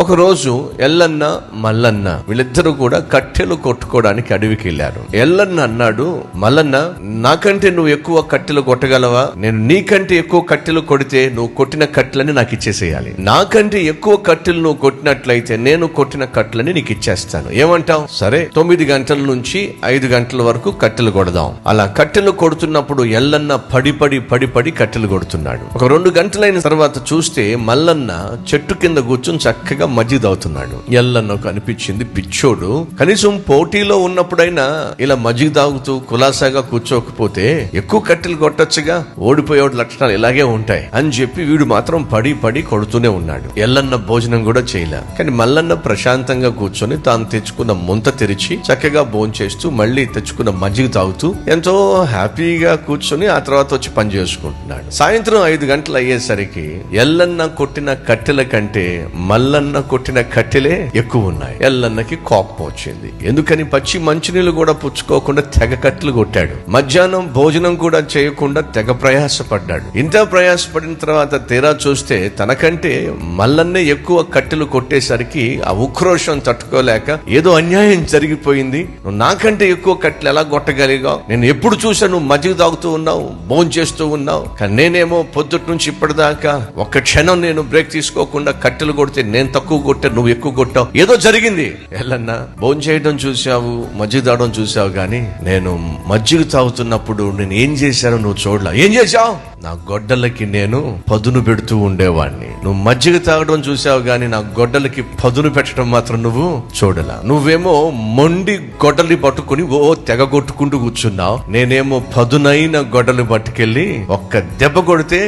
ఒకరోజు ఎల్లన్న మల్లన్న వీళ్ళిద్దరూ కూడా కట్టెలు కొట్టుకోవడానికి అడవికి వెళ్ళారు. ఎల్లన్న అన్నాడు, మల్లన్న నాకంటే నువ్వు ఎక్కువ కట్టెలు కొట్టగలవా? నేను నీకంటే ఎక్కువ కట్టెలు కొడితే నువ్వు కొట్టిన కట్టెలని నాకు ఇచ్చేసేయాలి. నాకంటే ఎక్కువ కట్టెలు నువ్వు కొట్టినట్లయితే నేను కొట్టిన కట్టెలని నీకు ఇచ్చేస్తాను. ఏమంటావు? సరే, 9 గంటల నుంచి 5 గంటల వరకు కట్టెలు కొడదాం. అలా కట్టెలు కొడుతున్నప్పుడు ఎల్లన్న పడి కట్టెలు కొడుతున్నాడు. ఒక 2 గంటలైన తర్వాత చూస్తే మల్లన్న చెట్టు కింద కూర్చొని చక్కగా మజ్జిగ తాగుతున్నాడు. ఎల్లన్నకు అనిపించింది, పిచ్చోడు కనీసం పోటీలో ఉన్నప్పుడైనా ఇలా మజ్జిగ తాగుతూ కులాసాగా కూర్చోకపోతే ఎక్కువ కట్టెలు కొట్టొచ్చుగా, ఓడిపోయేవాడు లక్షణాలు ఇలాగే ఉంటాయి అని చెప్పి వీడు మాత్రం పడి కొడుతూనే ఉన్నాడు. ఎల్లన్న భోజనం కూడా చేయలే. కానీ మల్లన్న ప్రశాంతంగా కూర్చొని తాను తెచ్చుకున్న ముంత తెరిచి చక్కగా భోంచేస్తూ మళ్ళీ తెచ్చుకున్న మజ్జిగ తాగుతూ ఎంతో హ్యాపీగా కూర్చొని ఆ తర్వాత వచ్చి పని చేసుకుంటున్నాడు. సాయంత్రం 5 గంటలు అయ్యేసరికి ఎల్లన్న కొట్టిన కట్టెల కంటే మల్లన్న కొట్టిన కట్టెలే ఎక్కువ ఉన్నాయి. ఎల్లన్నకి కోపం వచ్చింది. ఎందుకని పచ్చి మంచినీళ్ళు కూడా పుచ్చుకోకుండా తెగ కట్టెలు కొట్టాడు. మధ్యాహ్నం భోజనం కూడా చేయకుండా తెగ ప్రయాసపడ్డాడు. ఇంత ప్రయాసపడిన తర్వాత తీరా చూస్తే తనకంటే మల్లన్నే ఎక్కువ కట్టెలు కొట్టేసరికి ఆ ఉక్రోషం తట్టుకోలేక ఏదో అన్యాయం జరిగిపోయింది, నువ్వు నాకంటే ఎక్కువ కట్టెలు ఎలా కొట్టగలిగావు? నేను ఎప్పుడు చూసా నువ్వు మజ్జిగ తాగుతూ ఉన్నావు, భోజనం చేస్తూ ఉన్నావు, కానీ నేనేమో పొద్దుటి నుంచి ఇప్పటిదాకా ఒక్క క్షణం నేను బ్రేక్ తీసుకోకుండా కట్టెలు కొడితే నేను తక్కువ కొట్టా, నువ్వు ఎక్కువ కొట్టావు, ఏదో జరిగింది. ఎల్లన్నా భోజనం చేయడం చూసావు, మజ్జిగ తాగడం చూసావు, కానీ నేను మజ్జిగ తాగుతున్నప్పుడు నేను ఏం చేశానో నువ్వు చూడలా. ఏం చేశావు? నా గొడ్డలకి నేను పదును పెడుతూ ఉండేవాడిని. నువ్వు మజ్జిగ తాగడం చూసావు గాని నా గొడ్డలకి పదును పెట్టడం మాత్రం నువ్వు చూడలా. నువ్వేమో మొండి గొడ్డలి పట్టుకుని తెగ కొట్టుకుంటూ కూర్చున్నావు. నేనేమో పదునైన గొడ్డలి పట్టుకెళ్ళి ఒక్క దెబ్బ కొడితే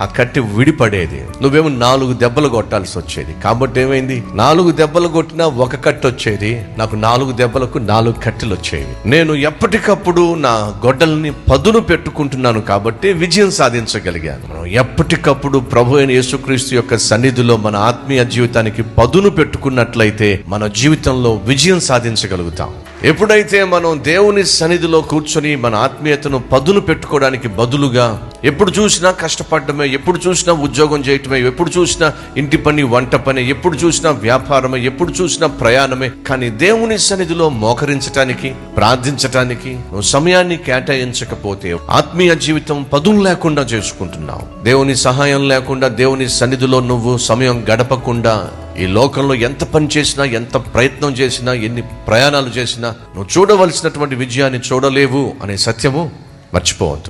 ఆ కట్టె విడిపడేది. నువ్వేమో 4 దెబ్బలు కొట్టాల్సి వచ్చేది. కాబట్టి ఏమైంది? 4 దెబ్బలు కొట్టినా ఒక కట్టె వచ్చేది, నాకు 4 దెబ్బలకు 4 కట్టెలు వచ్చేవి. నేను ఎప్పటికప్పుడు నా గొడ్డల్ని పదును పెట్టుకుంటున్నాను కాబట్టి విజయం సాధించగలిగాను. మనం ఎప్పటికప్పుడు ప్రభు అయిన యేసుక్రీస్తు యొక్క సన్నిధిలో మన ఆత్మీయ జీవితానికి పదును పెట్టుకున్నట్లయితే మన జీవితంలో విజయం సాధించగలుగుతాం. ఎప్పుడైతే మనం దేవుని సన్నిధిలో కూర్చొని మన ఆత్మీయతను పదును పెట్టుకోవడానికి బదులుగా ఎప్పుడు చూసినా కష్టపడమే, ఎప్పుడు చూసినా ఉద్యోగం చేయటమే, ఎప్పుడు చూసినా ఇంటి పని, వంట పని, ఎప్పుడు చూసినా వ్యాపారమే, ఎప్పుడు చూసినా ప్రయాణమే, కానీ దేవుని సన్నిధిలో మోకరించటానికి, ప్రార్థించటానికి నువ్వు సమయాన్ని కేటాయించకపోతే ఆత్మీయ జీవితం పదును లేకుండా చేసుకుంటున్నావు. దేవుని సహాయం లేకుండా దేవుని సన్నిధిలో నువ్వు సమయం గడపకుండా ఈ లోకంలో ఎంత పని చేసినా, ఎంత ప్రయత్నం చేసినా, ఎన్ని ప్రయాణాలు చేసినా నువ్వు చూడవలసినటువంటి విజయాన్ని చూడలేవు అనే సత్యము మర్చిపోవద్దు.